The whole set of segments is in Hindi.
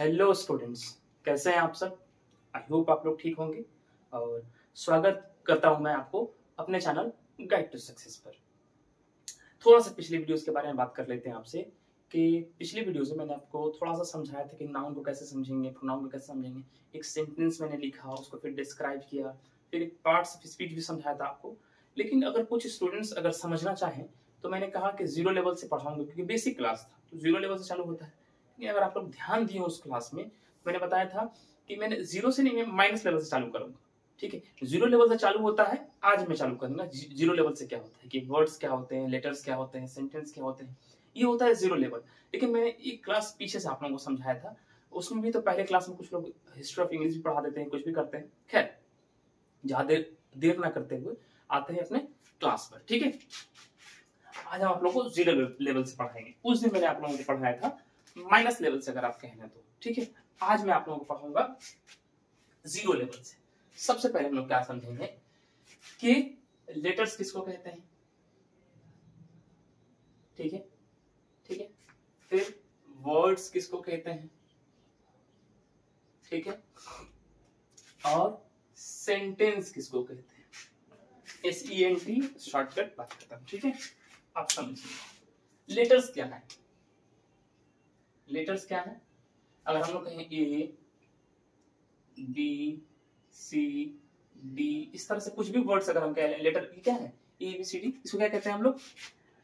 हेलो स्टूडेंट्स, कैसे हैं आप सब। आई होप आप लोग ठीक होंगे और स्वागत करता हूं मैं आपको अपने चैनल गाइड टू सक्सेस पर। थोड़ा सा पिछली वीडियोस के बारे में बात कर लेते हैं आपसे कि पिछली वीडियोस में मैंने आपको थोड़ा सा समझाया था कि नाउन को कैसे समझेंगे, प्रोनाउन को कैसे समझेंगे। एक सेंटेंस मैंने लिखा, उसको फिर डिस्क्राइब किया, फिर एक पार्ट्स ऑफ स्पीच भी समझाया था आपको। लेकिन अगर कुछ स्टूडेंट्स अगर समझना चाहें तो मैंने कहा कि जीरो लेवल से पढ़ाऊंगा, क्योंकि बेसिक क्लास था तो जीरो लेवल से चालू होता है। लेकिन अगर आप लोग ध्यान दिए उस क्लास में, मैंने बताया था कि मैंने जीरो से नहीं, मैं माइनस लेवल से चालू करूंगा। ठीक है, जीरो लेवल से चालू होता है, आज मैं चालू करूंगा जीरो लेवल से। क्या होता है कि वर्ड्स क्या होते हैं, लेटर्स क्या होते हैं, सेंटेंस क्या होते हैं, ये होता है जीरो लेवल। लेकिन मैंने एक क्लास पीछे से आप लोगों को समझाया था, उसमें भी तो पहले क्लास में कुछ लोग हिस्ट्री ऑफ इंग्लिश भी पढ़ा देते हैं, कुछ भी करते हैं। खैर, ज्यादा देर ना करते हुए आते हैं अपने क्लास पर। ठीक है, आज हम आप लोगों को जीरो लेवल से पढ़ाएंगे। उस दिन मैंने आप लोगों को पढ़ाया था माइनस लेवल से, अगर आप कहना तो। ठीक है, आज मैं आप लोगों को पढ़ाऊंगा जीरो लेवल से। सबसे पहले हम लोग क्या समझेंगे कि लेटर्स किसको कहते हैं। ठीक है, ठीक है, फिर वर्ड्स किसको कहते हैं। ठीक है, और सेंटेंस किसको कहते हैं। SENT शॉर्टकट बात करता हूं। ठीक है, आप समझिए लेटर्स क्या है। लेटर्स क्या है, अगर हम लोग कहें ABCD, इस तरह से कुछ भी वर्ड्स अगर हम कहें लेटर, क्या है ABCD, इसको क्या कहते हैं हम लोग,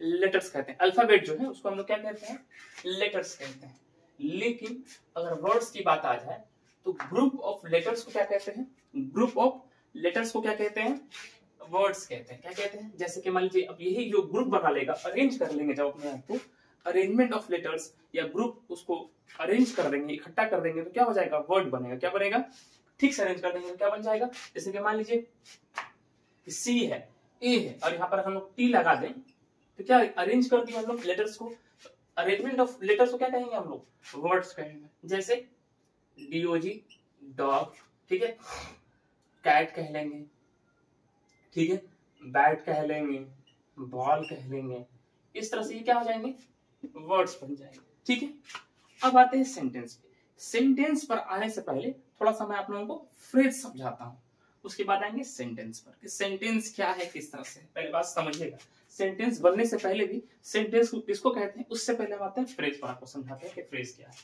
लेटर्स कहते हैं। अल्फाबेट जो है उसको हम लोग क्या कहते हैं, लेटर्स कहते हैं। लेकिन अगर वर्ड्स की बात आ जाए तो ग्रुप ऑफ लेटर्स को क्या कहते हैं, ग्रुप ऑफ लेटर्स को क्या कहते हैं, वर्ड्स कहते हैं। क्या कहते हैं, जैसे कि मान लीजिए अब यही जो ग्रुप बना लेगा, अरेंज कर लेंगे जब अपने आप को, अरेंजमेंट ऑफ लेटर्स या ग्रुप, उसको अरेंज कर देंगे, इकट्ठा कर देंगे तो क्या हो जाएगा, वर्ड बनेगा। क्या बनेगा, ठीक से अरेंज कर देंगे तो क्या बन जाएगा। जैसे कि मान लीजिए सी है, ए है, और यहाँ पर हम लोग टी लगा दें तो क्या अरेंज कर दिया हम लोग लेटर्स को। अरेंजमेंट ऑफ लेटर्स को क्या कहेंगे हम लोग, वर्ड्स कहेंगे। जैसे DOG डॉग, ठीक है, कैट कह लेंगे, ठीक है, बैट कह लेंगे, बॉल कह लेंगे। इस तरह से ये क्या हो जाएंगे, वर्ड्स बन जाएंगे। ठीक है, अब आते हैं सेंटेंस पे। सेंटेंस पर आने से पहले थोड़ा सा मैं आप लोगों को फ्रेज समझाता हूं, उसके बाद आएंगे सेंटेंस पर कि सेंटेंस क्या है, किस तरह से। पहले बात समझिएगा, सेंटेंस बनने से पहले भी सेंटेंस को किसको कहते हैं, उससे पहले हम आते हैं फ्रेज पर, आपको समझाते हैं कि फ्रेज क्या है।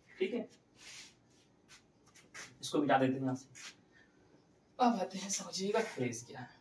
ठीक है, इसको मिटा देते हैं यहां से। अब आते हैं, समझिएगा फ्रेज क्या है।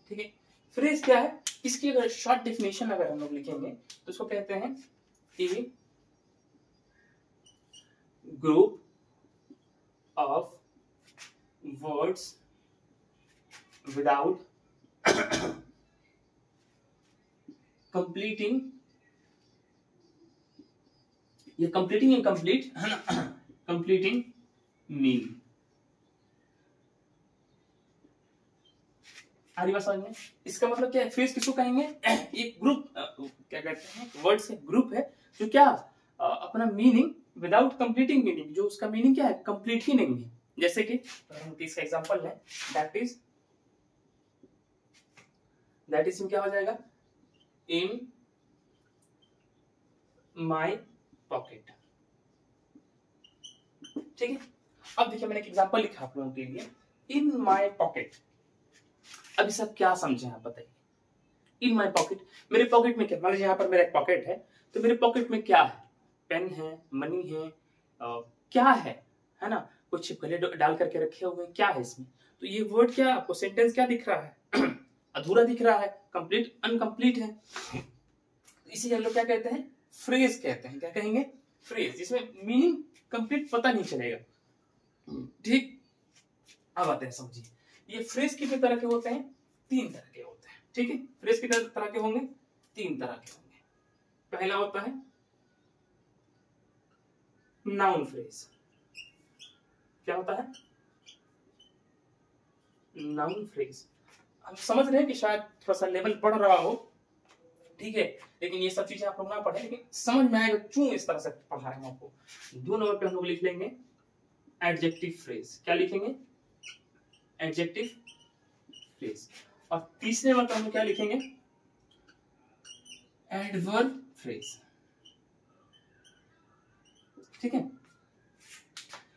ठीक है, फ्रेज क्या है, इसकी अगर शॉर्ट डेफिनेशन अगर हम लोग लिखेंगे तो इसको कहते हैं a group of words without completing, ये कंप्लीटिंग इनकम्प्लीट है ना, कंप्लीटिंग मीनिंग। आ रही बात समझ में। इसका मतलब क्या है, फ्रेज किसको कहेंगे, एक ग्रुप, क्या कहते हैं, वर्ड्स का ग्रुप है जो क्या अपना मीनिंग विदाउट कंप्लीटिंग मीनिंग, जो उसका मीनिंग क्या है, कंप्लीट ही नहीं है। जैसे कि हम इसका एग्जांपल लें, दैट इज क्या हो जाएगा, इन माई पॉकेट। ठीक है, अब देखिए मैंने एक एग्जांपल लिखा आप लोगों के लिए, इन माई पॉकेट। अब इसे क्या समझे आप बताइए, इन माई पॉकेट, मेरे पॉकेट में क्या, मान लीजिए यहाँ पर मेरा एक पॉकेट है, तो मेरे पॉकेट में क्या है, पेन है, मनी है, क्या है ना, कुछ छिपकली डाल करके रखे हुए हैं, क्या है इसमें। तो ये वर्ड क्या, आपको सेंटेंस क्या दिख रहा है, अधूरा दिख रहा है, कंप्लीट अनकंप्लीट है। इसी हम लोग क्या कहते हैं, फ्रेज कहते हैं। क्या कहेंगे, फ्रेज, जिसमें मीनिंग कंप्लीट पता नहीं चलेगा। ठीक, अब आते हैं समझिए, ये फ्रेज कितने तरह के होते हैं, 3 तरह के होते हैं। ठीक है, फ्रेज कितने तरह के होंगे, 3 तरह के होंगे। पहला होता है नाउन फ्रेज। क्या होता है, नाउन फ्रेज। हम समझ रहे हैं कि शायद थोड़ा सा लेवल बढ़ रहा हो, ठीक है, लेकिन ये सब चीजें आप लोग ना पढ़े, लेकिन समझ में आएगा क्यों इस तरह से पढ़ा रहे हैं आपको। 2 नंबर पे हम लोग लिख लेंगे एडजेक्टिव फ्रेज। क्या लिखेंगे, एडजेक्टिव फ्रेज। और तीसरे नंबर पे हम लोग क्या लिखेंगे, एडवर्ब फ्रेज। ठीक है,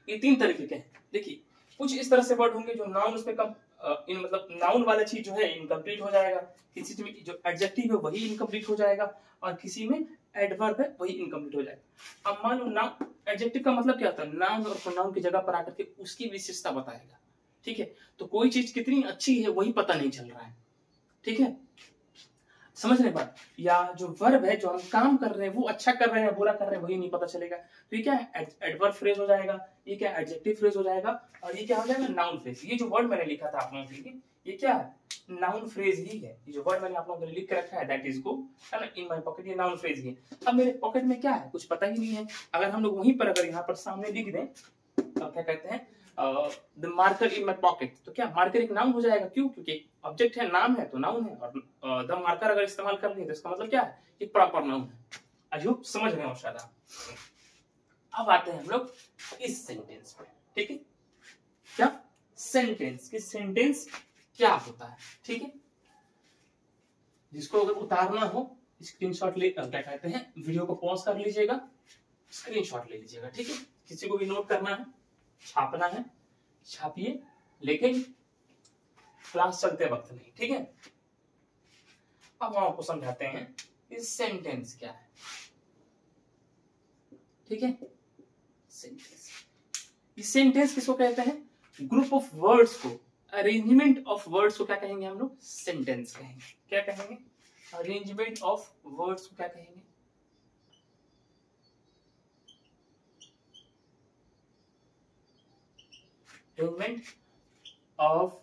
ये 3 तरीके के हैं। देखिए कुछ इस तरह से वर्ड होंगे जो नाउन उसमें कम मतलब नाउन वाला चीज जो है इनकम्प्लीट हो जाएगा, किसी में जो एडजेक्टिव है वही इनकम्प्लीट हो जाएगा, और किसी में एडवर्ब है वही इनकम्प्लीट हो जाएगा। अब मान लो नाउन, एडजेक्टिव का मतलब क्या होता है, नाउन और प्रोनाउन की जगह पर आकर के उसकी विशेषता बताएगा। ठीक है, तो कोई चीज कितनी अच्छी है वही पता नहीं चल रहा है। ठीक है, समझ रहे बात, या जो वर्ब है जो हम काम कर रहे हैं वो अच्छा कर रहे हैं बुरा कर रहे हैं वही नहीं पता चलेगा। तो ये क्या है, एडवर्ब फ्रेज हो जाएगा, ये क्या एडजेक्टिव फ्रेज हो जाएगा, और ये क्या हो जाएगा, नाउन फ्रेज। ये जो वर्ड मैंने लिखा था आप लोगों के लिए ये क्या है, नाउन फ्रेज ही है। ये जो वर्ड मैंने आप लोगों के लिए लिख के रखा है दैट इज गो, है ना, इन माय पॉकेट, ये नाउन फ्रेज ही है। अब मेरे पॉकेट में क्या है, कुछ पता ही नहीं है। अगर हम लोग वहीं पर अगर यहाँ पर सामने लिख दें तो क्या कहते हैं, the marker in my pocket, तो क्या मार्कर एक नाउन हो जाएगा। क्यों, क्योंकि ऑब्जेक्ट है, नाम है तो नाउन है, और द मार्कर अगर इस्तेमाल कर लिए तो इसका मतलब क्या है, ये प्रॉपर नाउन है। आई होप समझ रहे हो शायद आप। अब आते हैं हम लोग इस सेंटेंस पे। ठीक है, क्या सेंटेंस, कि सेंटेंस क्या होता है। ठीक है, जिसको अगर उतारना हो स्क्रीनशॉट ले, क्या कहते हैं, वीडियो को पॉज कर लीजिएगा, स्क्रीनशॉट ले लीजिएगा। ठीक है, किसी को भी नोट करना है, छापना है, छापिए, लेकिन क्लास चलते वक्त नहीं। ठीक है, अब हम आपको समझाते हैं कि सेंटेंस क्या है। ठीक है, सेंटेंस, ये सेंटेंस किसको कहते हैं, ग्रुप ऑफ वर्ड्स को, अरेंजमेंट ऑफ वर्ड्स को क्या कहेंगे हम लोग, सेंटेंस कहेंगे। क्या कहेंगे, अरेंजमेंट ऑफ वर्ड्स को क्या कहेंगे, अरेंजमेंट ऑफ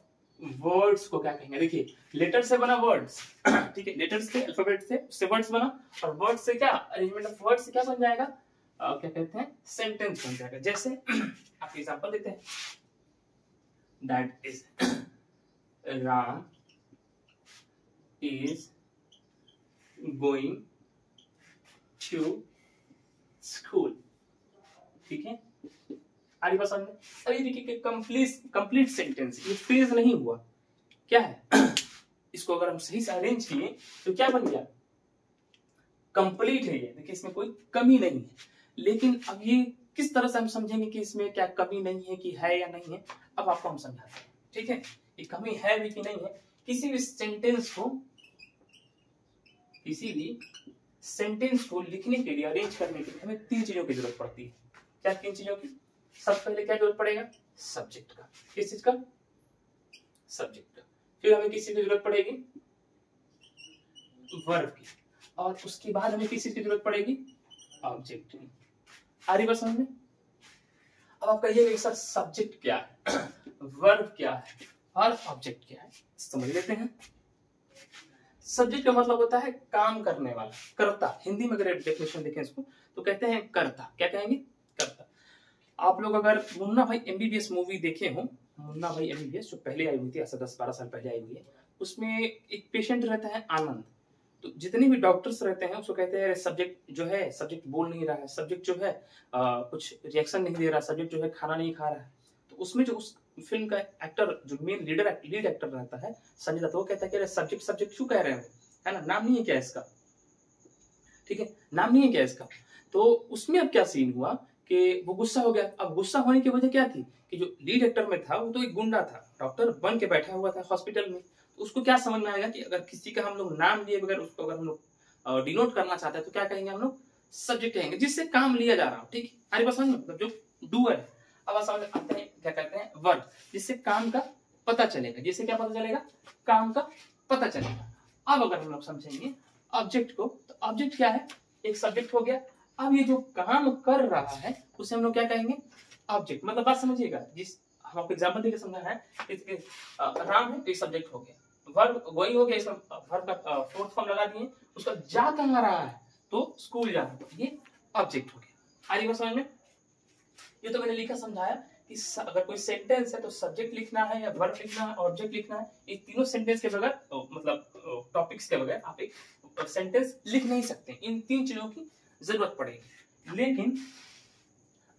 वर्ड्स को क्या कहेंगे। देखिए लेटर से बना वर्ड्स, ठीक है, लेटर से, अल्फाबेट से, उससे वर्ड्स बना, और वर्ड्स से क्या, अरेंजमेंट ऑफ वर्ड्स से क्या बन जाएगा, क्या कहते हैं, सेंटेंस बन जाएगा। जैसे आप एग्जांपल देते हैं, that is Ram is going to school. ठीक है, आगे बात समझ में। अब ये देखिए कंप्लीट सेंटेंस, ये फ्रेज नहीं हुआ, क्या है इसको अगर हम सही से अरेंज किए तो क्या बन गया, कंप्लीट है ये। देखिए इसमें कोई कमी नहीं है, लेकिन अब ये किस तरह से हम समझेंगे कि इसमें क्या कमी नहीं है, कि है या नहीं है, अब आपको हम समझाते हैं। ठीक है, ये कमी है भी कि नहीं है। किसी भी सेंटेंस को लिखने के लिए, अरेंज करने के लिए हमें 3 चीजों की जरूरत पड़ती है। क्या 3 चीजों की, सबसे पहले क्या जरूरत पड़ेगा, सब्जेक्ट का। किस चीज का, सब्जेक्ट का। फिर हमें किस चीज की जरूरत पड़ेगी, वर्ब की, और उसके बाद हमें किस चीज की जरूरत पड़ेगी, ऑब्जेक्ट की। आ रही बात समझ में। अब आप कहिएगा सर सब्जेक्ट क्या है, वर्ब क्या है, और ऑब्जेक्ट क्या है, समझ लेते हैं। सब्जेक्ट का मतलब होता है काम करने वाला, कर्ता। हिंदी में अगर डेफिनेशन देखें इसको तो कहते हैं कर्ता। क्या कहेंगे, कर्ता। आप लोग अगर मुन्ना भाई एमबीबीएस मूवी देखे हो, मुन्ना भाई एमबीबीएस जो पहले आई हुई थी, ऐसा 10-12 साल पहले आई हुई है, उसमें एक पेशेंट रहता है आनंद। तो जितने भी डॉक्टर्स रहते हैं उसको कहते हैं सब्जेक्ट जो है, सब्जेक्ट बोल नहीं रहा है, सब्जेक्ट जो है कुछ रिएक्शन नहीं दे रहा, सब्जेक्ट जो है खाना नहीं खा रहा है। तो उसमें जो उस फिल्म का एक्टर जो मेन लीड एक्टर रहता है संजय दत्त, वो कहता है कि सब्जेक्ट क्यों कह रहे हो, है ना, नाम नहीं है क्या इसका। ठीक है, नाम नहीं है क्या इसका। तो उसमें अब क्या सीन हुआ कि वो गुस्सा हो गया। अब गुस्सा होने की वजह क्या थी कि जो लीड एक्टर में था वो तो एक गुंडा था, डॉक्टर बन के बैठा हुआ था हॉस्पिटल में। तो उसको क्या समझ में आएगा कि अगर किसी का हम लोग नाम लिए बगैर उसको अगर हम लोग डिनोट करना चाहते हैं तो क्या कहेंगे हम लोग, सब्जेक्ट कहेंगे, जिससे काम लिया जा रहा हो। ठीक है, अरे बस समझ, मतलब जो डूअर है। अब समझ आते हैं क्या कहते हैं, वर्ड, जिससे काम का पता चलेगा। जिससे क्या पता चलेगा, काम का पता चलेगा। अब अगर हम लोग समझेंगे ऑब्जेक्ट को, तो ऑब्जेक्ट क्या है, एक सब्जेक्ट हो गया। अब ये जो काम कर रहा है उसे हम लोग क्या कहेंगे, ऑब्जेक्ट। मतलब बात समझिएगा, जिस हम आपको एग्जांपल देकर समझाना है। राम है तो सब्जेक्ट हो गया, वर्ब गोइंग हो गया, इसमें वर्ब का फोर्थ फॉर्म लगा दिए। उसका जा कहाँ रहा है, तो स्कूल जा रहा है, ये ऑब्जेक्ट हो गया। आ रही बात समझ में। ये तो मैंने लिखा समझाया कि अगर कोई सेंटेंस है तो सब्जेक्ट लिखना है या वर्ब लिखना है, ऑब्जेक्ट लिखना है। ये तीनों सेंटेंस के बगैर, मतलब टॉपिक्स के बगैर आप एक सेंटेंस लिख नहीं सकते। इन 3 चीजों की जरूरत पड़ेगी। लेकिन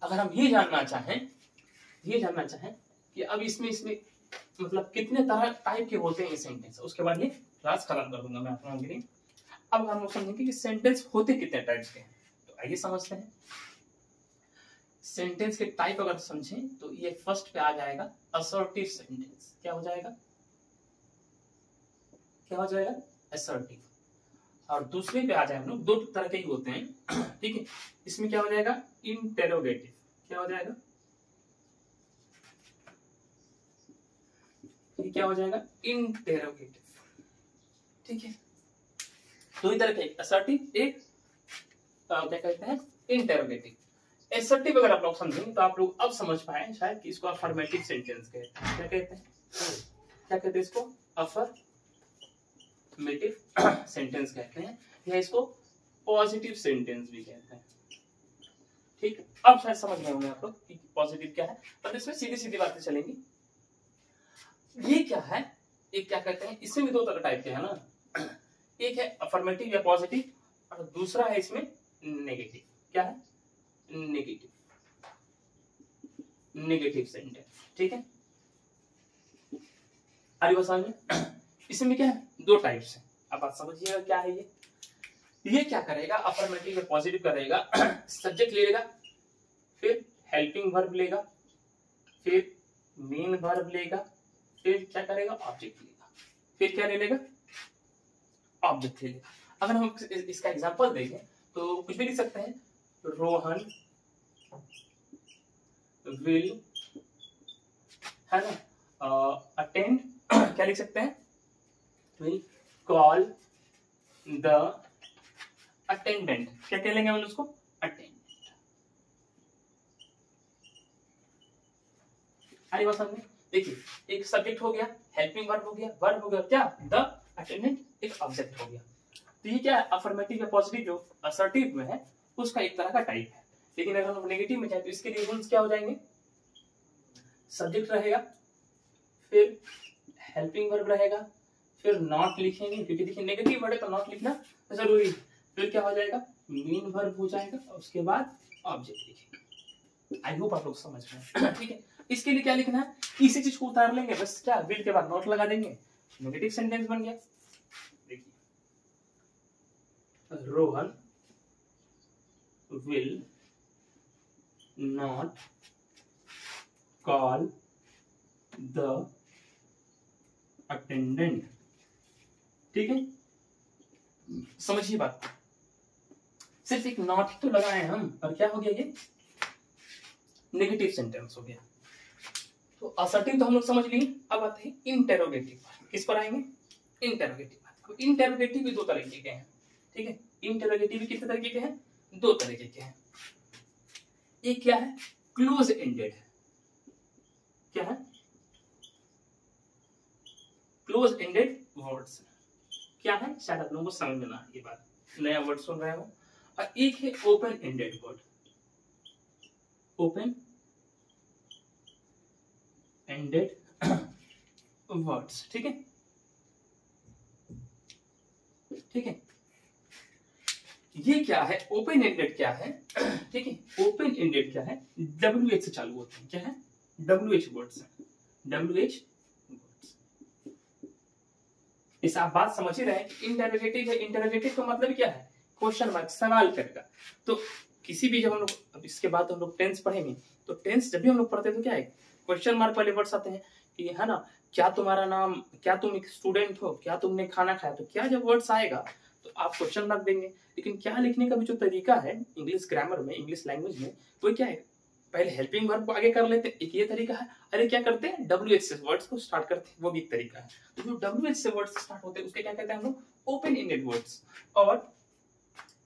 अगर हम ये जानना चाहें कि अब इसमें मतलब कितने तरह टाइप के होते हैं ये सेंटेंस, उसके बाद ये क्लास खत्म कर दूंगा मैं आप लोगों के लिए। अब हम लोग समझेंगे कि सेंटेंस होते कितने टाइप्स के हैं। तो आइए समझते हैं। सेंटेंस के टाइप अगर समझें तो ये फर्स्ट पे आ जाएगा असर्टिव सेंटेंस। क्या हो जाएगा? क्या हो जाएगा? असर्टिव। और दूसरे पे आ जाए हम लोग, दो तरह के ही होते हैं, ठीक है। इसमें क्या हो जाएगा? इंटेरोगेटिव। क्या हो जाएगा? ये क्या हो जाएगा? इंटेरोगेटिव, ठीक है। दो ही तरह के, असर्टिव, एक क्या कहते हैं? इंटेरोगेटिव। असर्टिव अगर आप लोग समझेंगे तो आप लोग अब समझ पाए शायद कि इसको अफर्मेटिव सेंटेंस कहते हैं। क्या कहते हैं? क्या कहते हैं इसको? अफर्मेटिव सेंटेंस कहते हैं, या इसको पॉजिटिव सेंटेंस भी कहते हैं, ठीक। अब शायद समझ गए होंगे आप लोग कि पॉजिटिव क्या है, पर इसमें सीधी सीधी बातें चलेंगी। ये क्या है? एक क्या कहते हैं, इसमें भी दो तरह टाइप के है ना, एक है अफर्मेटिव या पॉजिटिव, और दूसरा है इसमें नेगेटिव। क्या है? नेगेटिव, नेगेटिव सेंटेंस, ठीक है। आगे बात समझ में? इसमें क्या है? दो टाइप्स है। अब बात समझिएगा क्या है ये क्या करेगा? अफर्मेटिव या पॉजिटिव करेगा, सब्जेक्ट लेगा, फिर हेल्पिंग वर्ब लेगा, फिर मेन वर्ब लेगा, फिर क्या करेगा? ऑब्जेक्ट लेगा, फिर क्या ले लेगा? ऑब्जेक्ट ले लेगा। अगर हम इसका एग्जांपल देखें तो कुछ भी लिख सकते हैं, रोहन विल, है ना, अटेंड, क्या लिख सकते हैं? Will call the attendant. क्या कह लेंगे हम उसको? अटेंडेंट। आई बात समझ में? देखिए, एक सब्जेक्ट हो गया, हेल्पिंग वर्ब हो गया, वर्ब हो गया, क्या? द अटेंडेंट, एक ऑब्जेक्ट हो गया। तो ये क्या है? अफर्मेटिव या पॉजिटिव जो असर्टिव में है उसका एक तरह का टाइप है। लेकिन अगर हम नेगेटिव में जाए तो इसके लिए रूल्स क्या हो जाएंगे? सब्जेक्ट रहेगा, फिर हेल्पिंग वर्ब रहेगा, फिर नॉट लिखेंगे, क्योंकि देखिए नेगेटिव वर्ड है तो नॉट लिखना जरूरी है। फिर क्या हो जाएगा? मेन वर्ब हो जाएगा, और उसके बाद ऑब्जेक्ट लिखेंगे। आई होप आप लोग समझ रहे हैं, ठीक है। इसके लिए क्या लिखना है? इसी चीज को उतार लेंगे, बस क्या, विल के बाद नॉट लगा देंगे, नेगेटिव सेंटेंस बन गया। देखिए, Rohan will not call the attendant, ठीक है। समझिए बात, सिर्फ एक नॉट तो लगाए हम, और क्या हो गया? ये नेगेटिव सेंटेंस हो गया। तो असर्टिव तो हम लोग समझ लिए। अब आते हैं इंटेरोगेटिव। किस पर आएंगे? इंटेरोगेटिव। इंटेरोगेटिव भी दो तरीके के हैं, ठीक है। इंटेरोगेटिव भी कितने तरीके के हैं? दो तरीके के हैं। एक क्या है? Close ended. क्या है? Close ended words. क्या है? शायद आप लोगों को समझ में ना, ये बात नया वर्ड सुन रहे हो। और एक है open ended word, open ended words, ठीक है, ठीक है। ये क्या है? ओपन एंडेड क्या है? ठीक है, ओपन एंडेड क्या है? WH से चालू होते हैं। क्या है? WH words, WH words. इस आप बात समझ ही रहे हैं कि इंटरोगेटिव है। इंटरोगेटिव का मतलब क्या है? क्वेश्चन मार्क, सवाल करेगा। तो किसी भी, जब हम लोग, अब इसके बाद हम लोग टेंस पढ़ेंगे, तो टेंस जब भी हम लोग पढ़ते हैं तो क्या है? क्वेश्चन मार्क वाले वर्ड्स आते हैं कि, है ना, क्या तुम्हारा नाम, क्या तुम एक स्टूडेंट हो, क्या तुमने खाना खाया। तो क्या जब वर्ड्स आएगा तो आप क्वेश्चन मार्क देंगे। लेकिन क्या लिखने का भी जो तरीका है इंग्लिश ग्रामर में, इंग्लिश लैंग्वेज में, वो क्या है? पहले हेल्पिंग वर्ब को आगे कर लेते हैं, एक ये तरीका है। अरे क्या करते हैं? WH से वर्ड्स को स्टार्ट करते हैं, वो भी एक तरीका है। तो जो WH से वर्ड्स स्टार्ट होते हैं उसके क्या कहते हैं हम लोग? Open ended words. और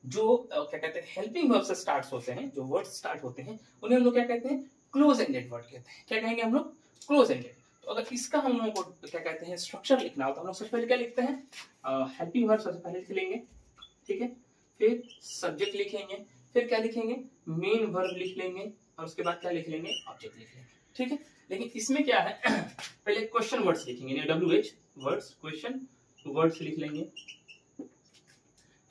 जो क्या कहते हैं, हेल्पिंग वर्ब से स्टार्ट होते हैं, जो वर्ड्स स्टार्ट होते हैं, उन्हें हम लोग क्या कहते हैं? क्लोज एंडेड वर्ड कहते हैं। क्या कहेंगे हम लोग? Close ended. तो अगर इसका हम लोगों को क्या कहते हैं, स्ट्रक्चर लिखना हो तो हम लोग सबसे पहले क्या लिखते हैं? हेल्पिंग वर्ब सबसे पहले लिख लेंगे, ठीक है। फिर सब्जेक्ट लिखेंगे, फिर क्या लिखेंगे? मेन वर्ब लिख लेंगे, और उसके बाद क्या लिख लेंगे? ऑब्जेक्ट लिख लेंगे, ठीक है। लेकिन इसमें क्या है? पहले क्वेश्चन वर्ड्स लिखेंगे, WH वर्ड्स, क्वेश्चन वर्ड्स लिख लेंगे।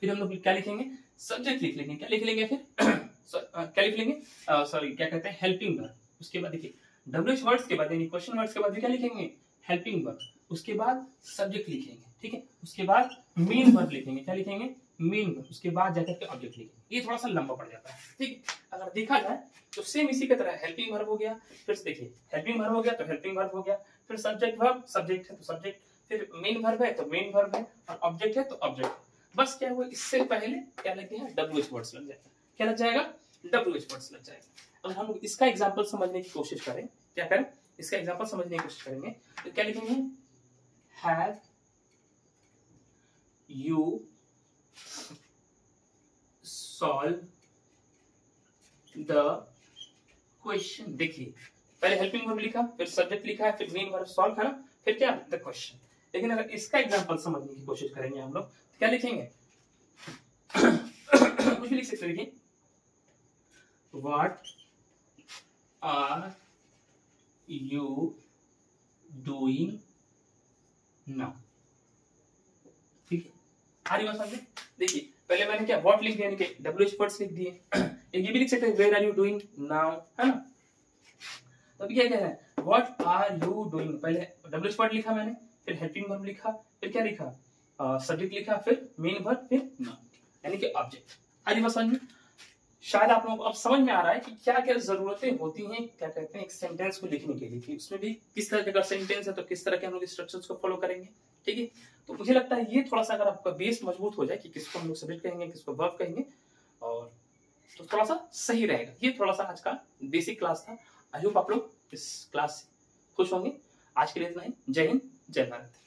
फिर हम लोग क्या लिखेंगे? सब्जेक्ट लिख लेंगे। क्या लिख लेंगे फिर? क्या लिख लेंगे? सॉरी, क्या कहते हैं? Helping verb. उसके बाद देखिए, WH वर्ड्स के बाद यानी क्वेश्चन वर्ड्स के बाद भी क्या लिखेंगे? Helping verb. उसके बाद सब्जेक्ट लिखेंगे, ठीक है, उसके बाद मेन वर्ब लिखेंगे, क्या लिखेंगे, मेन वर्ब, उसके बाद जाकर के ऑब्जेक्ट लिखेंगे। ये थोड़ा सा लंबा पड़ जाता है, ठीक है। अगर देखा जाए तो सेम इसी की तरह हेल्पिंग वर्ब हो गया, फिर देखिए हेल्पिंग वर्ब हो गया तो हेल्पिंग वर्ब हो गया, फिर सब्जेक्ट वर्ब, सब्जेक्ट है तो सब्जेक्ट, फिर मेन वर्ब है तो मेन वर्ब है, और ऑब्जेक्ट है तो ऑब्जेक्ट। बस क्या हुआ, इससे पहले क्या लग गया, WH वर्ड्स लग जाएगा। क्या लग जाएगा, WH वर्ड्स लग जाएगा। अब हम इसका एग्जांपल समझने की कोशिश करें, क्या करें, इसका एग्जांपल समझने की कोशिश करेंगे तो क्या लिखेंगे, have you solve the question. देखिए पहले हेल्पिंग वर्ब लिखा, फिर सब्जेक्ट लिखा है, फिर मेन वर्ब सॉल्व है ना, फिर क्या, द क्वेश्चन। लेकिन अगर इसका एग्जांपल समझने की कोशिश करेंगे हम लोग तो क्या लिखेंगे कुछ भी लिख सकते हैं, what are you doing now, ठीक है। आ रही बात समझ में? देखिए पहले मैंने क्या, व्हाट लिख दिया, यानी कि WH वर्ड्स लिख दिए। एक ये भी लिख सकते हैं, where are you doing now, है ना। तो क्या कह रहा है, व्हाट आर यू डूइंग, पहले WH वर्ड लिखा मैंने, फिर हेल्पिंग वर्ब लिखा, फिर क्या लिखा, सब्जेक्ट लिखा, फिर मेन वर्ब, फिर नाउन, यानी कि ऑब्जेक्ट। आ रही बात समझ में? शायद आप लोगों को अब समझ में आ रहा है कि क्या क्या जरूरतें होती हैं, क्या कहते हैं, एक सेंटेंस को लिखने के लिए, कि उसमें भी किस तरह का सेंटेंस है तो किस तरह के हम लोग स्ट्रक्चर्स को फॉलो करेंगे, ठीक है। तो मुझे लगता है ये थोड़ा सा अगर आपका बेस मजबूत हो जाए कि किसको हम लोग सब्जेक्ट कहेंगे, किसको वर्ब कहेंगे, और तो थोड़ा सा सही रहेगा। ये थोड़ा सा आज का बेसिक क्लास था। आई होप आप लोग इस क्लास से खुश होंगे। आज के लिए इतना ही। जय हिंद, जय भारत।